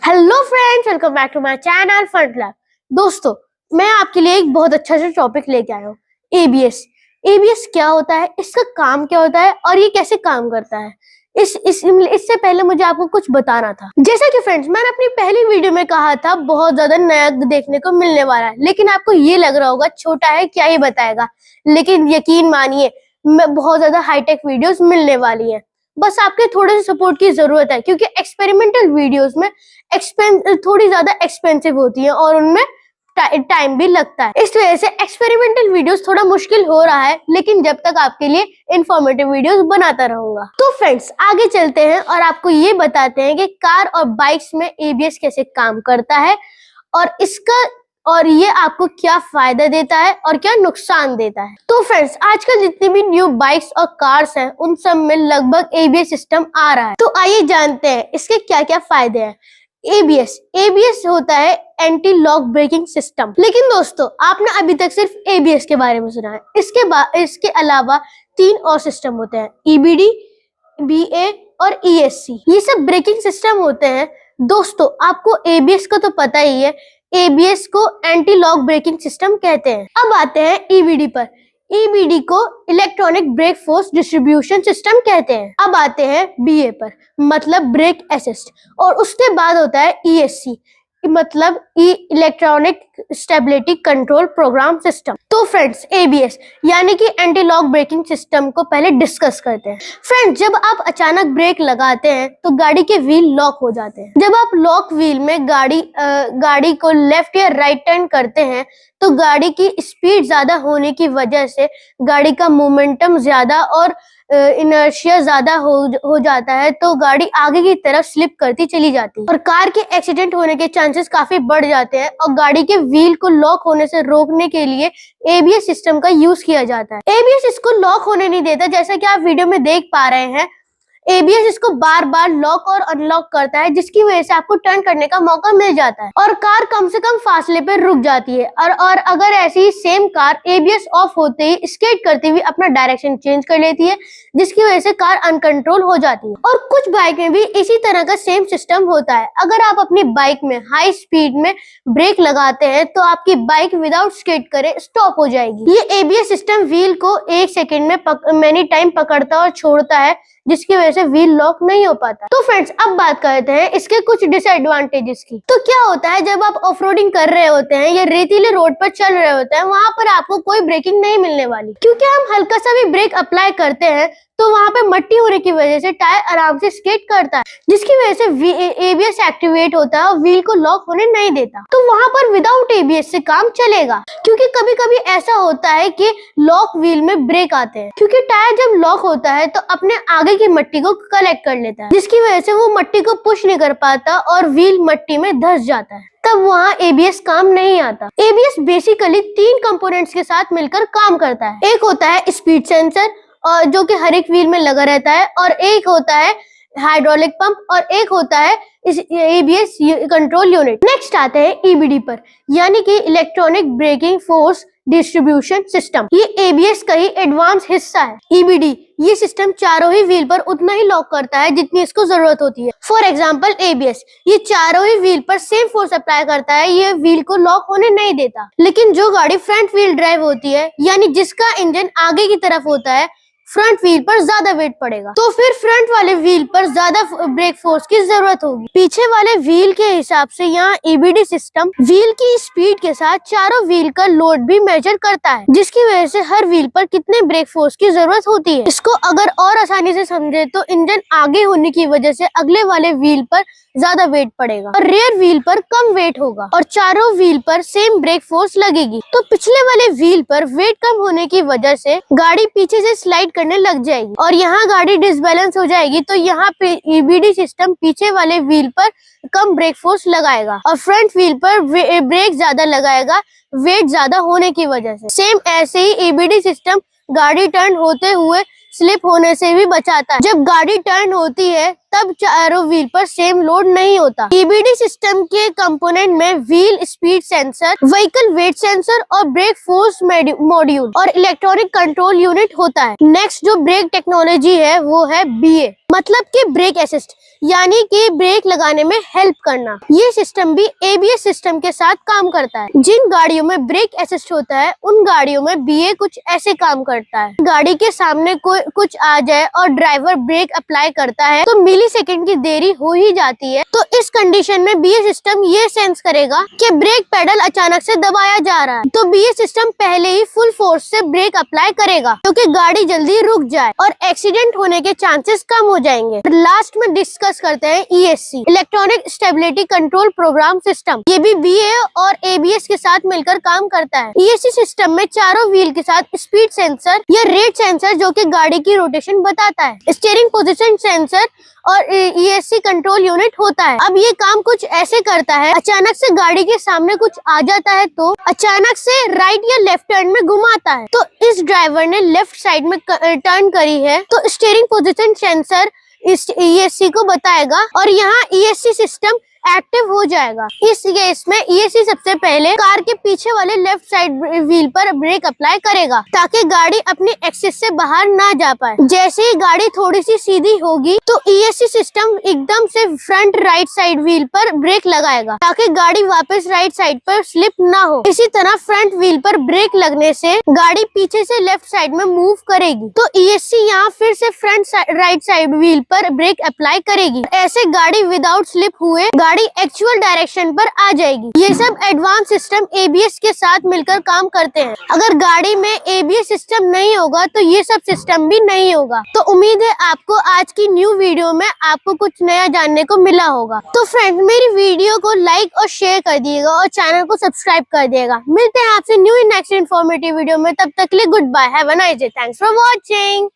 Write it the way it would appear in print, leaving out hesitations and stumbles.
Hello friends, welcome back to my channel fun lab. दोस्तों, मैं आपके लिए एक बहुत अच्छा सा टॉपिक लेके आया हूँ। एबीएस। एबीएस क्या होता है, इसका काम क्या होता है और ये कैसे काम करता है, इससे पहले मुझे आपको कुछ बताना था। जैसा कि फ्रेंड्स, मैंने अपनी पहली वीडियो में कहा था बहुत ज्यादा नया देखने को मिलने वाला है, लेकिन आपको ये लग रहा होगा छोटा है, क्या ही बताएगा। लेकिन यकीन मानिए, बहुत ज्यादा हाईटेक वीडियोस मिलने वाली है। बस आपके थोड़े से सपोर्ट की जरूरत है, क्योंकि एक्सपेरिमेंटल वीडियोस में थोड़ी ज्यादा एक्सपेंसिव होती है और उनमें टाइम भी लगता है। इस वजह से एक्सपेरिमेंटल वीडियोस थोड़ा मुश्किल हो रहा है, लेकिन जब तक आपके लिए इंफॉर्मेटिव वीडियोस बनाता रहूंगा। तो फ्रेंड्स, आगे चलते हैं और आपको ये बताते हैं कि कार और बाइक्स में एबीएस कैसे काम करता है और ये आपको क्या फायदा देता है और क्या नुकसान देता है। तो फ्रेंड्स, आजकल जितनी भी न्यू बाइक्स और कार्स हैं, उन सब में लगभग एबीएस सिस्टम आ रहा है। तो आइए जानते हैं इसके क्या क्या फायदे हैं। एबीएस होता है एंटी लॉक ब्रेकिंग सिस्टम। लेकिन दोस्तों, आपने अभी तक सिर्फ एबीएस के बारे में सुना है। इसके अलावा 3 और सिस्टम होते हैं, ईबीडी, बीए और ईएससी। ये सब ब्रेकिंग सिस्टम होते हैं। दोस्तों, आपको एबीएस का तो पता ही है, एबीएस को एंटी लॉक ब्रेकिंग सिस्टम कहते हैं। अब आते हैं ईबीडी पर। ईबीडी को electronic brake force distribution system कहते हैं। अब आते हैं बीए पर, मतलब ब्रेक असिस्ट। और उसके बाद होता है ईएससी, मतलब electronic stability control program system. तो फ्रेंड्स, एबीएस यानी कि एंटी लॉक ब्रेकिंग सिस्टम को पहले डिस्कस करते हैं। फ्रेंड्स, जब आप अचानक ब्रेक लगाते हैं तो गाड़ी के व्हील लॉक हो जाते हैं। जब आप लॉक व्हील में गाड़ी को लेफ्ट या राइट टर्न करते हैं तो गाड़ी की स्पीड ज्यादा होने की वजह से गाड़ी का मोमेंटम ज्यादा और इनर्शिया ज्यादा हो जाता है, तो गाड़ी आगे की तरफ स्लिप करती चली जाती है और कार के एक्सीडेंट होने के चांसेस काफी बढ़ जाते हैं। और गाड़ी के व्हील को लॉक होने से रोकने के लिए एबीएस सिस्टम का यूज किया जाता है। एबीएस इसको लॉक होने नहीं देता, जैसा कि आप वीडियो में देख पा रहे हैं। एबीएस इसको बार बार लॉक और अनलॉक करता है, जिसकी वजह से आपको टर्न करने का मौका मिल जाता है और कार कम से कम फासले पर रुक जाती है। और अगर ऐसी ही सेम कार एबीएस ऑफ होते ही स्केट करते हुए अपना डायरेक्शन चेंज कर लेती है, जिसकी वजह से कार अनकंट्रोल हो जाती है। और कुछ बाइक में भी इसी तरह का सेम सिस्टम होता है। अगर आप अपनी बाइक में हाई स्पीड में ब्रेक लगाते हैं तो आपकी बाइक विदाउट स्केट करे स्टॉप हो जाएगी। ये एबीएस सिस्टम व्हील को 1 सेकेंड में मैनी टाइम पकड़ता और छोड़ता है, जिसकी वजह से व्हील लॉक नहीं हो पाता। तो फ्रेंड्स, अब बात करते हैं इसके कुछ डिसएडवांटेजेस की। तो क्या होता है, जब आप ऑफरोडिंग कर रहे होते हैं या रेतीले रोड पर चल रहे होते हैं, वहां पर आपको कोई ब्रेकिंग नहीं मिलने वाली, क्योंकि हम हल्का सा भी ब्रेक अप्लाई करते हैं तो वहां पे मट्टी होने की वजह से टायर आराम से स्केट करता है, जिसकी वजह से एबीएस एक्टिवेट होता है और व्हील को लॉक होने नहीं देता। तो वहां पर विदाउट एबीएस से काम चलेगा, क्योंकि कभी कभी ऐसा होता है कि लॉक व्हील में ब्रेक आते हैं, क्योंकि टायर जब लॉक होता है तो अपने आगे की मट्टी को कलेक्ट कर लेता है, जिसकी वजह से वो मट्टी को पुश नहीं कर पाता और व्हील मट्टी में धंस जाता है। तब वहाँ एबीएस काम नहीं आता। एबीएस बेसिकली 3 कंपोनेंट्स के साथ मिलकर काम करता है। एक होता है स्पीड सेंसर, और जो कि हर एक व्हील में लगा रहता है, और एक होता है हाइड्रोलिक पंप, और एक होता है एबीएस कंट्रोल यूनिट। नेक्स्ट आते हैं ईबीडी पर, यानी कि electronic braking force distribution system. ये एबीएस का ही एडवांस हिस्सा है। ईबीडी ये सिस्टम चारों ही व्हील पर उतना ही लॉक करता है जितनी इसको जरूरत होती है। फॉर एग्जांपल, एबीएस ये चारों ही व्हील पर सेम फोर्स अप्लाई करता है, ये व्हील को लॉक होने नहीं देता। लेकिन जो गाड़ी फ्रंट व्हील ड्राइव होती है, यानी जिसका इंजन आगे की तरफ होता है, फ्रंट व्हील पर ज्यादा वेट पड़ेगा, तो फिर फ्रंट वाले व्हील पर ज्यादा ब्रेक फोर्स की जरूरत होगी। पीछे वाले व्हील के हिसाब से यहाँ ईबीडी सिस्टम व्हील की स्पीड के साथ चारों व्हील का लोड भी मेजर करता है, जिसकी वजह से हर व्हील पर कितने ब्रेक फोर्स की जरूरत होती है। इसको अगर और आसानी से समझे तो इंजन आगे होने की वजह से अगले वाले व्हील पर ज्यादा वेट पड़ेगा और रियर व्हील पर कम वेट होगा, और चारों व्हील पर सेम ब्रेक फोर्स लगेगी। तो पिछले वाले व्हील पर वेट कम होने की वजह से गाड़ी पीछे से स्लाइड करने लग जाएगी और यहाँ गाड़ी डिसबैलेंस हो जाएगी। तो यहाँ पे ईबीडी सिस्टम पीछे वाले व्हील पर कम ब्रेक फोर्स लगाएगा और फ्रंट व्हील पर ब्रेक ज्यादा लगाएगा, वेट ज्यादा होने की वजह से। सेम ऐसे ही ईबीडी सिस्टम गाड़ी टर्न होते हुए स्लिप होने से भी बचाता है। जब गाड़ी टर्न होती है तब चारों व्हील पर सेम लोड नहीं होता। ईबीडी सिस्टम के कंपोनेंट में wheel speed sensor, vehicle wait sensor और ब्रेक फोर्स मॉड्यूल और इलेक्ट्रॉनिक कंट्रोल यूनिट होता है। नेक्स्ट जो ब्रेक टेक्नोलॉजी है वो है बीए, मतलब कि ब्रेक असिस्ट। यानी कि ब्रेक लगाने में हेल्प करना। ये सिस्टम भी एबीएस सिस्टम के साथ काम करता है। जिन गाड़ियों में ब्रेक असिस्ट होता है उन गाड़ियों में बीए कुछ ऐसे काम करता है। गाड़ी के सामने कोई कुछ आ जाए और ड्राइवर ब्रेक अप्लाई करता है तो मिलीसेकंड की देरी हो ही जाती है। तो इस कंडीशन में बीए सिस्टम ये सेंस करेगा कि ब्रेक पेडल अचानक से दबाया जा रहा है, तो बीए सिस्टम पहले ही फुल फोर्स से ब्रेक अप्लाई करेगा क्योंकि गाड़ी जल्दी रुक जाए और एक्सीडेंट होने के चांसेस कम हो जाएंगे। लास्ट में डिस्कस करते हैं ESC, electronic stability control program system. ये भी बीए और एबीएस के साथ मिलकर काम करता है। ईएससी सिस्टम में चारों व्हील के साथ स्पीड सेंसर या रेट सेंसर जो कि गाड़ी की रोटेशन बताता है, स्टीयरिंग पोजीशन सेंसर और ईएससी कंट्रोल यूनिट होता है। अब ये काम कुछ ऐसे करता है, अचानक से गाड़ी के सामने कुछ आ जाता है तो अचानक से राइट या लेफ्ट टर्न में घुमाता है, तो इस ड्राइवर ने लेफ्ट साइड में टर्न करी है तो स्टीयरिंग पोजीशन सेंसर इस ईएससी को बताएगा और यहाँ ईएससी सिस्टम एक्टिव हो जाएगा। इस केस में ईएससी सबसे पहले कार के पीछे वाले लेफ्ट साइड व्हील पर ब्रेक अप्लाई करेगा ताकि गाड़ी अपनी एक्सिस से बाहर ना जा पाए। जैसे ही गाड़ी थोड़ी सी सीधी होगी तो ईएससी सिस्टम एकदम से फ्रंट राइट साइड व्हील पर ब्रेक लगाएगा ताकि गाड़ी वापस राइट साइड पर स्लिप ना हो। इसी तरह फ्रंट व्हील पर ब्रेक लगने से गाड़ी पीछे से लेफ्ट साइड में मूव करेगी तो ईएससी यहाँ फिर से फ्रंट राइट साइड व्हील पर ब्रेक अप्लाई करेगी। ऐसे गाड़ी विदाउट स्लिप हुए गाड़ी एक्चुअल डायरेक्शन पर आ जाएगी। ये सब एडवांस सिस्टम एबीएस के साथ मिलकर काम करते हैं। अगर गाड़ी में एबीएस सिस्टम नहीं होगा तो ये सब सिस्टम भी नहीं होगा। तो उम्मीद है आपको आज की न्यू वीडियो में आपको कुछ नया जानने को मिला होगा। तो फ्रेंड मेरी वीडियो को लाइक और शेयर कर दिएगा और चैनल को सब्सक्राइब कर दिएगा। मिलते हैं आपसे न्यू नेक्स्ट इन्फॉर्मेटिव वीडियो में, तब तक के लिए goodbye, have a nice day, thanks for watching.